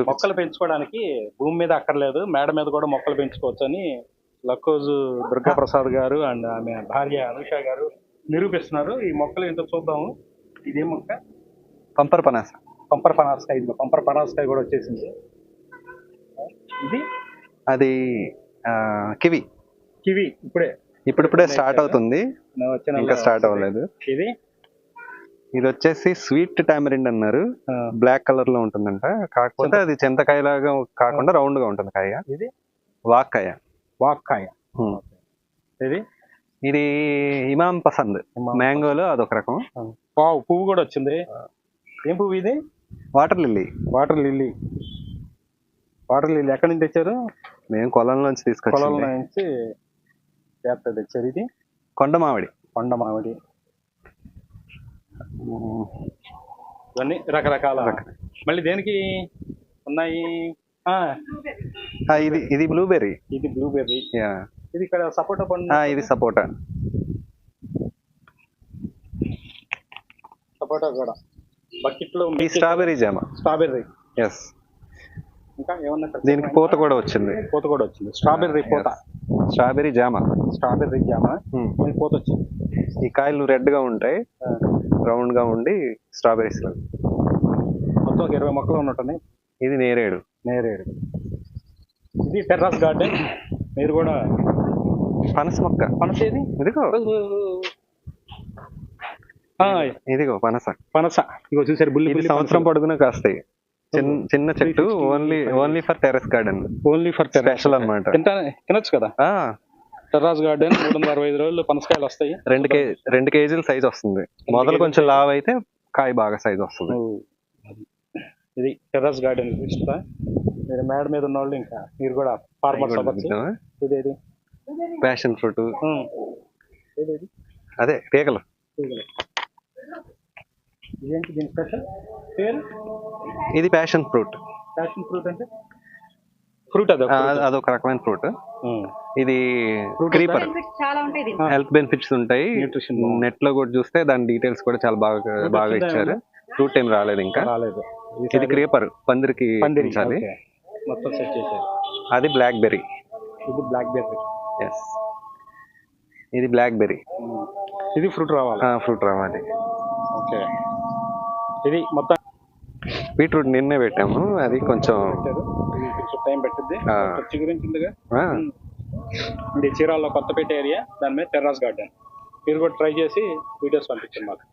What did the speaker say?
మొక్కలు పెంచుకోవడానికి భూమి మీద అక్కర్లేదు, మేడ మీద కూడా మొక్కలు పెంచుకోవచ్చు అని లక్కోజు దుర్గాప్రసాద్ గారు అండ్ ఆమె భార్య అనుష గారు నిరూపిస్తున్నారు. ఈ మొక్కలు ఏంటో చూద్దాము. ఇదే మొక్క పంపర్ పనాస. పంపర్ పనాసకాయ. ఇది పంపర్ పనాసకాయ కూడా వచ్చేసింది. ఇది అది కివి. కివి ఇప్పుడే స్టార్ట్ అవుతుంది, ఇంకా స్టార్ట్ అవ్వలేదు. ఇది వచ్చేసి స్వీట్ టామరిండ్ అన్నారు. బ్లాక్ కలర్ లో ఉంటుందంట, కాకపోతే అది చింతకాయ లాగా కాకుండా రౌండ్ గా ఉంటుంది కాయ. ఇది వాక్కాయ. ఇది ఇమాం పసంద్ మ్యాంగోలో అదొక రకం. పువ్వు కూడా వచ్చింది. ఏం పువ్వు ఇది? Water lily. వాటర్ లిల్లీ ఎక్కడి నుంచి తెచ్చారు? మేము కొలంలోంచి తీసుకొచ్చాం. కొలంలో నుంచి తెచ్చారు. ఇది కొండ మామిడి. ఇవన్నీ రకరకాల. మళ్ళీ దేనికి ఉన్నాయి? ఇది బ్లూబెర్రీ. ఇది ఇక్కడ సపోటా పండు. ఇది సపోటా కూడా బకెట్ లో. స్ట్రాబెర్రీ జామ. ఎస్. ఇంకా ఏమన్నా? దీనికి పూత కూడా వచ్చింది. స్ట్రాబెర్రీ జామ. పూత వచ్చింది. ఈ కాయలు రెడ్ గా ఉంటాయి, రౌండ్ గా ఉండి స్ట్రాబెర్రీస్. మొత్తం 20 మొక్కలు ఉన్నట్టున్నాయి. ఇది నేరేడు. ఇది టెర్రస్ గార్డెన్. మీరు కూడా పనస మొక్క. ఏది? ఇదిగో పనస. ఇగో చూసారు, ఇది సంవత్సరం పొడుగునా కాస్తాయి. చిన్న చెట్టు. Only for terrace garden. Special అన్నమాట. తినొచ్చు కదా. టెర్రస్ గార్డెన్ 365 రోజులు పనసకాయలు వస్తాయి. 2 కేజీల సైజ్ వస్తుంది. మొదలు కొంచెం లావ్ అయితే కాయ బాగా సైజ్ వస్తుంది. ఇది టెర్రస్ గార్డెన్. మీరు మేడ మీద ఉన్న వాళ్ళు ఇంకా మీరు కూడా ఫార్మర్స్ అవ్వచ్చు. ఇదేది? Passion fruit. అదే తీగలు. ఇదేంటి దీని స్పెషల్ పేరు? ఇది ప్యాషన్ ఫ్రూట్. అంటే ఫ్రూట్ అదొక రకమైన ఫ్రూట్. ఇది క్రీపర్. హెల్త్ బెనిఫిట్స్ ఉంటాయి. నెట్ లో కూడా చూస్తే దాని డీటెయిల్స్ కూడా చాలా బాగా ఇచ్చారు. ఫ్రూట్ ఏం రాలేదు ఇంకా. ఇది క్రీపర్, పందిరికి పెంచాలి. మొత్తం సెట్ చేశారు. అది బ్లాక్ బెర్రీ. ఎస్. ఇది బ్లాక్ బెర్రీ. ఇది ఫ్రూట్ రావాలి. ఓకే. ఇది మొత్తం బీట్రూట్ నిన్నే పెట్టాము. అది కొంచెం టైం పట్టింది. చిగురించిందిగా. ఇది చీరాల్లో కొత్తపేట ఏరియా, దాని మీద టెర్రస్ గార్డెన్. మీరు కూడా ట్రై చేసి వీడియోస్ పంపించండి మాకు.